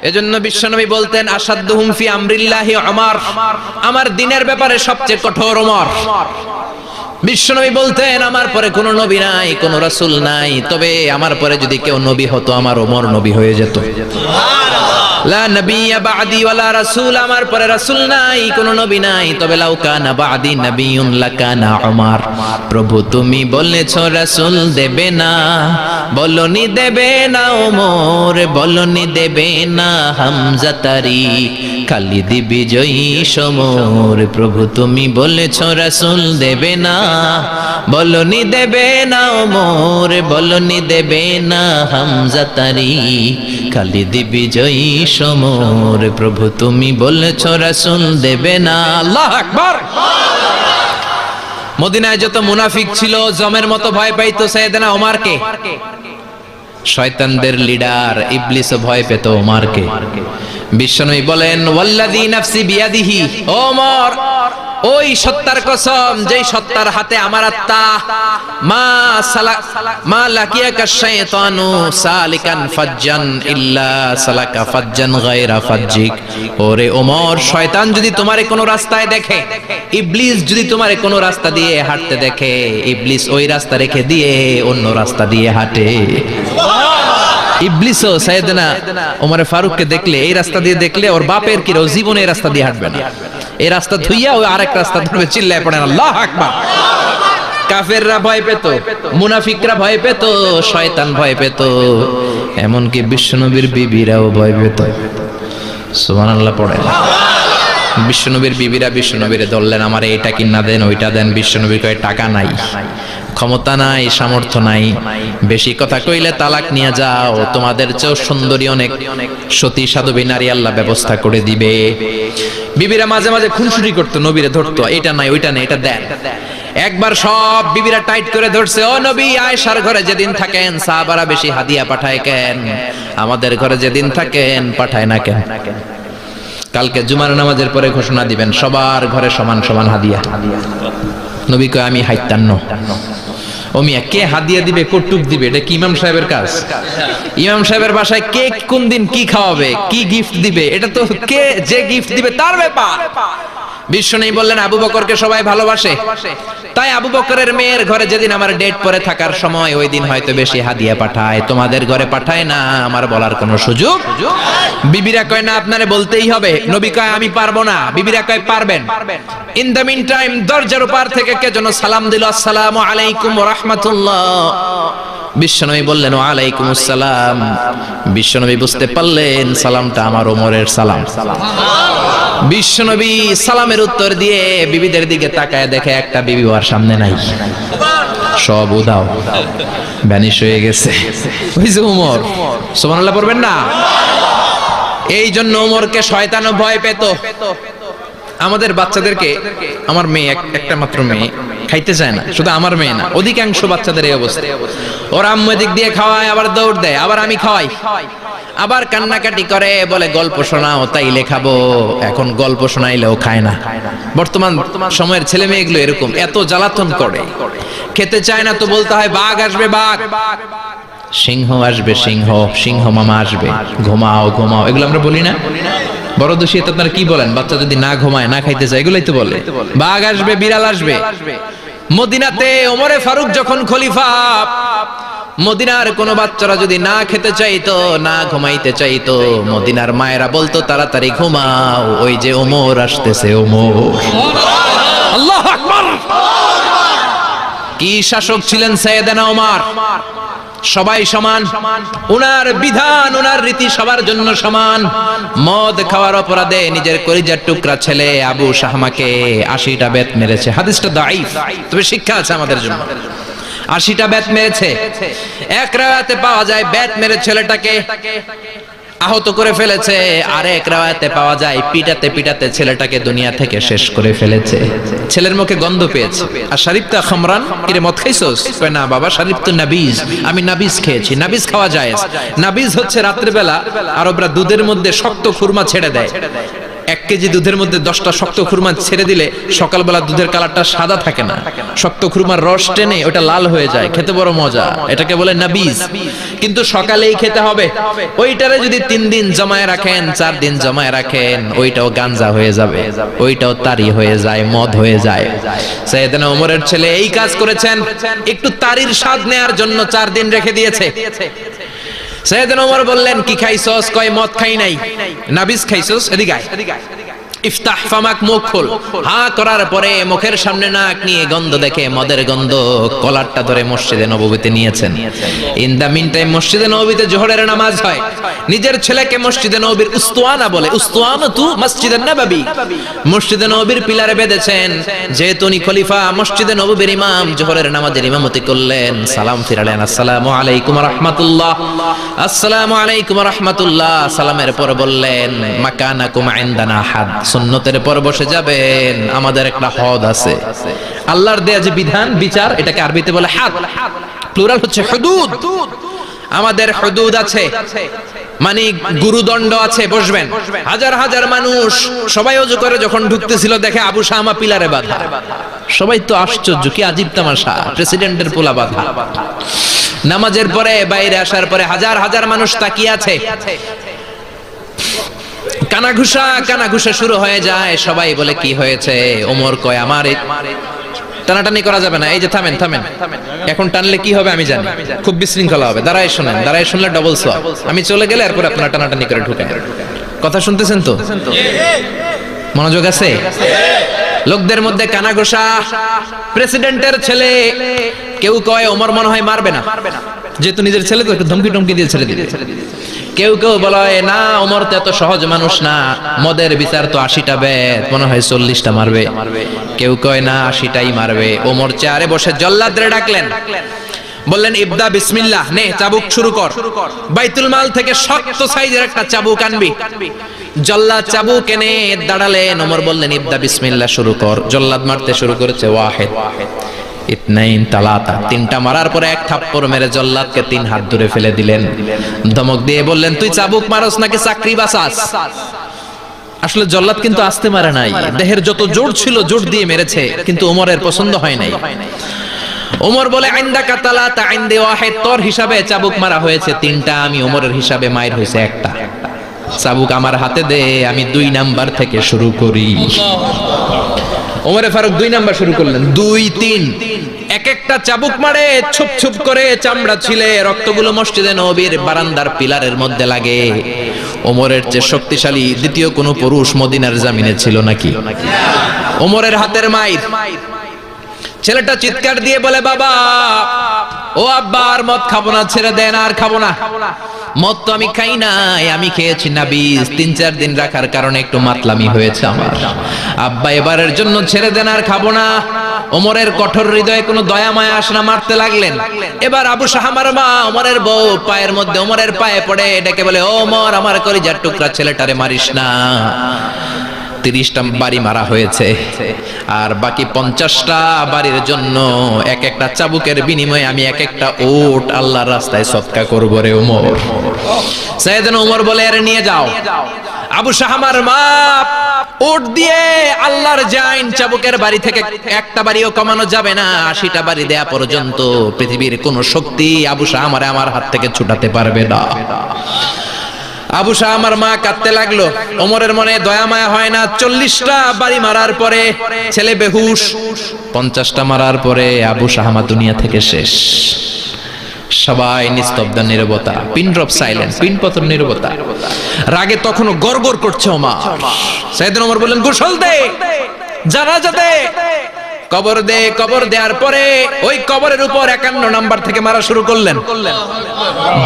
এজন্য বিশ্বনবী বলতেন আসাদুহুম ফি আমরিল্লাহি ওমর, আমার দ্বীনের ব্যাপারে সবচেয়ে কঠোর ওমর। বিশ্বনবী বলতেন আমার পরে কোনো নবী নাই, কোনো রাসূল নাই, তবে আমার পরে যদি কেউ নবী হতো আমার ওমর নবী হয়ে যেত। লা নবিয়্যা বা'দি ওয়ালা রাসূল, আমার পরে রাসূল নাই, কোনো নবী নাই, তবে লাউ কানা বা'দি নবিয়্যুন লাকানা ওমর। প্রভু তুমি বলেছো রাসূল দেবে না, বলনি দেবে না ওমর, বলনি দেবে না হামজা তারিক, খালিদ বিজয়ী সমর। প্রভু তুমি বলেছো রাসূল দেবে না, বলনি দেবে না ওমর, বলনি দেবে না হামজা তারিক, খালিদ বিজয়ী সমর। প্রভু তুমি বলেছো রাসূল দেবে না। আল্লাহু আকবার। মদিনায় যত মুনাফিক ছিল জমের মতো ভয় পাইতো সাইয়েদনা ওমরকে। শয়তানদের লিডার ইবলিসও ভয় পেত ওমরকে। বিশ্বনবী বলেন ওয়াল্লাযী নাফসি বিয়াদিহি, ওমর ওই সত্তার কসম যেই সত্তার হাতে আমার আত্মা, মা লাকিয়াকা শাইতানু সালিকান ফাজ্জান ইল্লা সালাকা ফাজ্জান গায়রা ফাজ্জিক। ওরে ওমর, শয়তান যদি তোমারে কোনো রাস্তায় দেখে, ইবলিস যদি তোমারে কোনো রাস্তা দিয়ে হাঁটতে দেখে, ইবলিস ওই রাস্তা রেখে দিয়ে অন্য রাস্তা দিয়ে হাঁটে। ইবলিসও সাইয়েদনা ওমর ফারুককে দেখলে, এই রাস্তা দিয়ে দেখলে ওর বাপের কি জীবনে এই রাস্তা দিয়ে হাঁটবে না, এই রাস্তা ধুইয়া ওই আরেক রাস্তা ধরবে, চিল্লায় পড়েন আল্লাহু আকবার। কাফেররা ভয় পেত, মুনাফিকরা ভয় পেত, শয়তান ভয় পেত, এমনকি বিশ্বনবীর বিবিরাও ভয় পেত। সুবহানাল্লাহ পড়েন। বিশ্বনবীর বিবিরা বিশ্বনবীরে ধরলেন, আমার এইটা কিনা দেন, ওইটা দেন। বিশ্বনবী কয় টাকা নাই, ক্ষমতা নাই, সামর্থ্য নাই, বেশি কথা কইলে তালাক নিয়ে যাও, তোমাদের চেয়েও সুন্দরী অনেক সতী সাধবী নারী আল্লাহ ব্যবস্থা করে দিবে। বিবিরা মাঝে মাঝে খুনসুটি করতো, নবীরে ধরতো, এটা নাই ওইটা নাই, এটা দেন। একবার সব বিবিরা টাইট করে ধরছে, ও নবী আয়েশার ঘরে যেদিন থাকেন সাহাবারা বেশি হাদিয়া পাঠায় কেন, আমাদের ঘরে যেদিন থাকেন পাঠায় না কেন? কালকে জুমার নামাজের পরে ঘোষণা দিবেন সবার ঘরে সমান সমান হাদিয়া। নবী কয় আমি হাইতান্ন। ও মিয়া, কে হাদিয়া দিবে, কটুক দিবে, এটা কি ইমাম সাহেবের কাজ? ইমাম সাহেবের বাসায় কে কোন দিন কি খাওয়াবে, কি গিফট দিবে, এটা তো কে যে গিফট দিবে তার ব্যাপার। বিশ্বনবী বললেন আবু বকরকে সবাই ভালোবাসে, তাই আবু বকরের মেয়ের ঘরে যেদিন আমার ডেট পরে থাকার সময় ওই দিন হয়তো বেশি হাদিয়া পাঠায়, তোমাদের ঘরে পাঠায় না, আমার বলার কোনো সুযোগ। বিবিরা কয় না, আপনারে বলতেই হবে। নবী কয় আমি পারবো না, বিবিরা কয় পারবেন। ইন দ্য মিন টাইম দরজার উপর থেকে কে যেন সালাম দিল, আসসালামু আলাইকুম ওয়া রাহমাতুল্লাহ। বিশ্বনবী বললেন ওয়া আলাইকুম আসসালাম। বিশ্বনবী বুঝতে পারলেন সালামটা আমার ওমরের সালাম। বিশ্বনবী সালামের উত্তর দিয়ে বিবিদের দিকে তাকায়, দেখে একটা বিবি ওর সামনে নাই, সব উদাও, ভ্যানিশ হয়ে গেছে। ওই যে ওমর, সুবহানাল্লাহ পড়বেন না? এই জন্য ওমরকে শয়তানও ভয় পেত। আমাদের বাচ্চাদেরকে, আমার মেয়ে একটা মাত্র মেয়ে, খাইতে চায় না, শুধু আমার মেয়ে না, অধিকাংশ বাচ্চাদের এই অবস্থা। ওরা আম্মু এদিক দিয়ে খাওয়ায়, আবার দৌড় দেয়, আবার আমি খাওয়াই, আবার কান্নাকাটি করে, বলে গল্প শোনাও, তাইলে খাবো। এখন গল্প শোনাইলেও খায় না। বর্তমান সময়ের ছেলে মেয়েগুলো এরকম, এত জ্বালাতন করে, খেতে চায় না তো বলতে হয় বাঘ আসবে, বাঘ, সিংহ আসবে, সিংহ, সিংহ মামা আসবে, ঘুমাও ঘুমাও, এগুলো আমরা বলি না? বড় দোষী তো আপনারা কি বলেন? বাচ্চা যদি না ঘুমায়, না খাইতে চায়, এগুলাই তো বলে। বাঘ আসবে, বিড়াল আসবে। মদিনাতে ওমরে ফারুক যখন খলিফা, মদিনার কোন বাচ্চারা যদি না খেতে চাইতো, না ঘুমাইতে চাইতো, মদিনার মায়েরা বলতো তাড়াতাড়ি ঘুমাও, ওই যে ওমর আসতেছে, ওমর। আল্লাহু আকবার। কি শাসক ছিলেন সাইয়েদনা ওমর! সবাই সমান, উনার বিধান, উনার রীতি সবার জন্য সমান। মদ খাওয়ার অপরাধে নিজের কলিজার টুকরা ছেলে আবু শাহমাকে 80টা বেত মেরেছে। হাদিসটা দাঈফ, তবে শিক্ষা আছে আমাদের জন্য। 80টা বেত মেরেছে। এক রাওয়াতে পাওয়া যায় বেত মেরে ছেলেটাকে আহত করে ফেলেছে, আর এক রাওয়াতে পাওয়া যায় পিটাতে পিটাতে ছেলেটাকে দুনিয়া থেকে শেষ করে ফেলেছে। ছেলের মুখে গন্ধ পেয়েছে। আর শরীফতা খামরান, কিরে মদ খাইছস? কয় না বাবা, শরীফ তো নাবিজ, আমি নাবিজ খেয়েছি। নাবিজ খাওয়া যায়। নাবিজ হচ্ছে রাত্রে বেলা আরবরা দুধের মধ্যে শক্ত খুরমা ছেড়ে দেয়, 1 কেজি দুধের মধ্যে 10টা শক্ত খুরমা ছেড়ে দিলে সকালবেলা দুধের কালারটা সাদা থাকে না, শক্ত খুরমার রস টেনে ওটা লাল হয়ে যায়, খেতে বড় মজা, এটাকে বলে নাবিজ। কিন্তু সকালেই খেতে হবে। ওইটারে যদি 3 দিন জমায়ে রাখেন, 4 দিন জমায়ে রাখেন, ওইটাও গাঞ্জা হয়ে যাবে, ওইটাও তারি হয়ে যায়, মদ হয়ে যায়। সাইয়েদনা ওমরের ছেলে এই কাজ করেছেন, একটু তারির স্বাদ নেয়ার জন্য 4 দিন রেখে দিয়েছে। সাইয়েদনা ওমর বললেন, কি খাইছস? কয় মদ খাই নাই। নাবিজ খাইছস? এদিকে আয়, ইফতাহ ফামাক, মুখ খোল। হা করার পরে মুখের সামনে নাক নিয়ে গন্ধ দেখে, মদের গন্ধ, কলারটা ধরে মসজিদে নববীতে নিয়েছেন। ইন দা মিন টাইম মসজিদে নববীতে জোহরের নামাজ হয়। নিজের ছেলেকে মসজিদে নববীর উস্তুয়ানা বলে, উস্তুয়ানাতু মসজিদে নববী, মসজিদে নববীর পিলারে বেঁধেছেন। যেহেতু উনি খলিফা, মসজিদে নববীর ইমাম, জোহরের নামাজের ইমামতি করলেন। সালাম ফিরালেন, আসসালামু আলাইকুম ওয়া রাহমাতুল্লাহ, আসসালামু আলাইকুম ওয়া রাহমাতুল্লাহ। সালামের পর বললেন, মাকানাকুম ইনদানা হাদ, সুন্নতের পর বসে যাবেন, আমাদের একটা হদ আছে। আল্লাহর দেয়া যে বিধান, বিচার, এটাকে আরবিতে বলে হাদ, প্লুরাল হচ্ছে হুদুদ। আমাদের হুদুদ আছে, মানে গুরুদণ্ড আছে, বসবেন। হাজার হাজার মানুষ সবাই ওযু করে যখন ঢুকতেছিল, দেখে আবু শামা পিলারে বাঁধা। সবাই তো আশ্চর্য, কি আজীব তামাশা, প্রেসিডেন্টের পোলা বাঁধা। নামাজের পরে বাইরে আসার পরে হাজার হাজার মানুষ তাকিয়ে আছে। কানাঘুষা শুরু হয়ে যায়। সবাই বলে, কি হয়েছে? ওমর কয়, আমার টানাটানি করা যাবে না। এই যে থামেন, এখন টানলে কি হবে আমি জানি, খুব বিশৃঙ্খলা হবে। দাঁড়ায় শোনেন, দাঁড়ায় শুনলে ডবল সওয়াব। আমি চলে গেলে এরপর আপনারা টানাটানি করে ঢুকেন। কথা শুনতেছেন তো? মনোযোগ আছে? লোকদের মধ্যে কানাঘুষা। প্রেসিডেন্টের ছেলে, কেউ কয় ওমর মনে হয় মারবে না, যেহেতু নিজের ছেলে তো একটু ধমকি টমকি দিয়ে ছেড়ে দিবে। কেউ কেউ বলে, না ওমর তো এত সহজ মানুষ না, মদের বিচার তো 80টা বেদ, মনে হয় 40টা মারবে। কেউ কয় না, 80টাই মারবে। ওমর চেয়ারে বসে জল্লাদরে ডাকলেন, বললেন, ইবদা বিসমিল্লাহ, নে চাবুক শুরু কর। বাইতুল মাল থেকে শক্ত সাইজের একটা চাবুক আনবি। জল্লাদ চাবুক এনে দাঁড়ালেন। ওমর বললেন, ইবদা বিসমিল্লাহ, শুরু কর। জল্লাদ মারতে শুরু করেছে। ওয়াহিদ, ইতনাইন, তালাতা, 3টা মারার পরে এক থাপ্পড় মেরে জল্লাদকে 3 হাত দূরে ফেলে দিলেন। ধমক দিয়ে বললেন, তুই চাবুক মারস নাকি চাকরি বাঁচাস? আসলে জল্লাদ কিন্তু আস্তে মারে নাই, দেহের যত জোর ছিল জোর দিয়ে মেরেছে, কিন্তু ওমরের পছন্দ হয় নাই। ওমর বলে, ইনদাকা তালাতা ইনদি ওয়াহিদ, তোর হিসাবে চাবুক মারা হয়েছে 3টা, আমি ওমরের হিসাবে মাইর হয়েছে 1টা। চাবুক আমার হাতে দে, আমি 2 নাম্বার থেকে শুরু করি। ওমরে ফারুক 2 নাম্বার শুরু করলেন। 2, 3, এক একটা চাবুক মারে, ছুপ ছুপ করে চামড়া ছিলে, রক্তগুলো মসজিদে নববীর বারান্দার পিলারের মধ্যে লাগে। ওমরের যে শক্তিশালী দ্বিতীয় কোনো পুরুষ মদিনার জমিনে ছিল নাকি? ওমরের হাতের মাইর। ছেলেটা চিৎকার দিয়ে বলে, বাবা, ও আব্বা, আর মদ খাবো না, ছেড়ে দেন, আর খাবো না। মদ তো আমি খাই নাই, আমি খেয়েছি নাবিজ, 3-4 দিন রাখার কারণে একটু মাতলামি হয়েছে আমার। আব্বা, এবারের জন্য ছেড়ে দেন, আর খাবো না। ওমরের কঠোর হৃদয়ে কোনো দয়া মায়া আসে না, মারতে লাগলেন। এবার আবু শাহামার মা, ওমরের বউ, পায়ের মধ্যে ওমরের পায়ে পড়ে ডেকে বলে, ও ওমর, আমার কলিজার টুকরা ছেলেটারে মারিস না। 30টা বাড়ি মারা হয়েছে, আর বাকি 50টা বাড়ির জন্য এক একটা চাবুকের বিনিময়ে আমি এক একটা ওট আল্লাহর রাস্তায় সদকা করব রে ওমর। সাইয়েদনা ওমর বলে, আরে নিয়ে যাও। আবু শাহামার মা ওট দিয়ে আল্লাহর জাইন, চাবুকের বাড়ি থেকে একটা বাড়িও কমানো যাবে না, 80টা বাড়ি দেয়া পর্যন্ত পৃথিবীর কোন শক্তি আবু শাহামারে আমার হাত থেকে ছুটাতে পারবে না। আবু শাহামার মা কাঁদতে লাগলো। ওমরের মনে দয়া মায়া হয় না। 40টা বাড়ি মারার পরে ছেলে বেহুশ, 50টা মারার পরে আবু শাহামা দুনিয়া থেকে শেষ। সবাই নিস্তব্ধ, নীরবতা, পিন ড্রপ সাইলেন্স, পিন পতন নীরবতা। রাগে তখনও গড়গড় করছে ওমর। সাইয়েদনা ওমর বললেন, গোসল দে, জানাজা দে, কবর দে। কবর দেওয়ার পরে ওই কবরের উপর 51 নাম্বার থেকে মারা শুরু করলেন।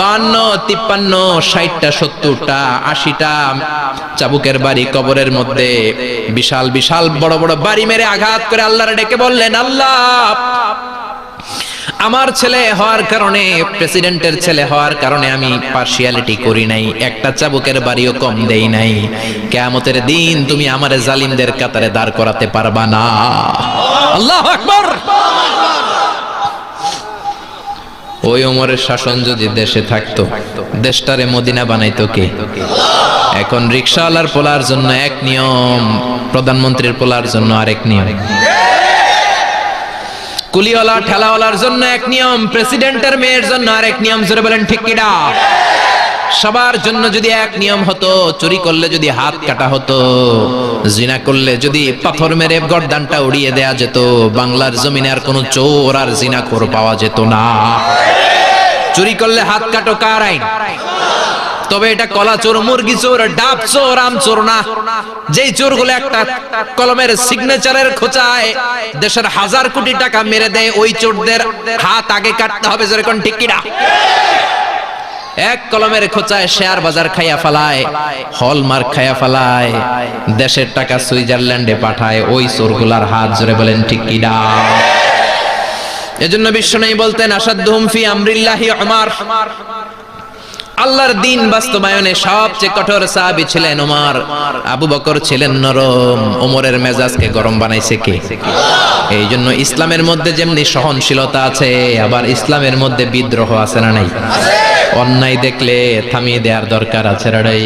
52, 53, 60টা, 70টা, 80টা চাবুকের বাড়ি কবরের মধ্যে, বিশাল বিশাল বড় বড় বাড়ি মেরে আঘাত করে আল্লাহরে ডেকে বললেন, আল্লাহ, আমার ছেলে হওয়ার কারণে, প্রেসিডেন্টের ছেলে হওয়ার কারণে আমি পার্সিয়ালিটি করি নাই, একটা চাবুকের বাড়িও কম দেই নাই। কিয়ামতের দিন তুমি আমারে জালিমদের কাতারে দাঁড় করাতে পারবা না। আল্লাহু আকবার। ওই ওমরের শাসন যদি দেশে থাকতো, দেশটারে মদিনা বানাইতো কে? এখন রিকশাওয়ালার পোলার জন্য এক নিয়ম, প্রধানমন্ত্রীর পোলার জন্য আরেক নিয়ম, কুলিওয়ালা ঠেলাওয়ালার জন্য এক নিয়ম, প্রেসিডেন্টের মেয়ের জন্য আরেক নিয়ম। জোরে বলেন ঠিক কিনা? সবার জন্য যদি এক নিয়ম হতো, চুরি করলে যদি হাত কাটা হতো, জিনা করলে যদি পাথর মেরে গর্দানটা উড়িয়ে দেয়া যেত, বাংলার জমিনে আর কোনো চোর আর জিনাখোর পাওয়া যেত না। চুরি করলে হাত কাটো কার আইন? তবে এটা কলা চোর, মুরগি চোর, ডাব চোর, আম চোর না। যেই চোরগুলো একটা কলমের সিগনেচারের খোঁচায় দেশের হাজার কোটি টাকা মেরে দেয়, ওই চোরদের হাত আগে কাটতে হবে। জোরে কোন ঠিক কিনা? এক কলমের খোঁচায় শেয়ার বাজার খাইয়া ফেলায়, হলমার্ক খাইয়া ফেলায়, দেশের টাকা সুইজারল্যান্ডে পাঠায়, ওই চোরগুলার হাত। জোরে বলেন ঠিক কিনা? এজন্য বিশ্বনবী বলতেন, আসাদুহুম ফি আমরিল্লাহি উমর। আল্লাহর দ্বীন বাস্তবায়নে সবচেয়ে কঠোর সাহাবী ছিলেন ওমর। আবু বকর ছিলেন নরম, ওমরের মেজাজকে গরম বানাইছে কে? এই জন্য ইসলামের মধ্যে যেমনি সহনশীলতা আছে, আবার ইসলামের মধ্যে বিদ্রোহ আছে না নাই? অন্যায় দেখলে থামিয়ে দেওয়ার দরকার আছে না নাই?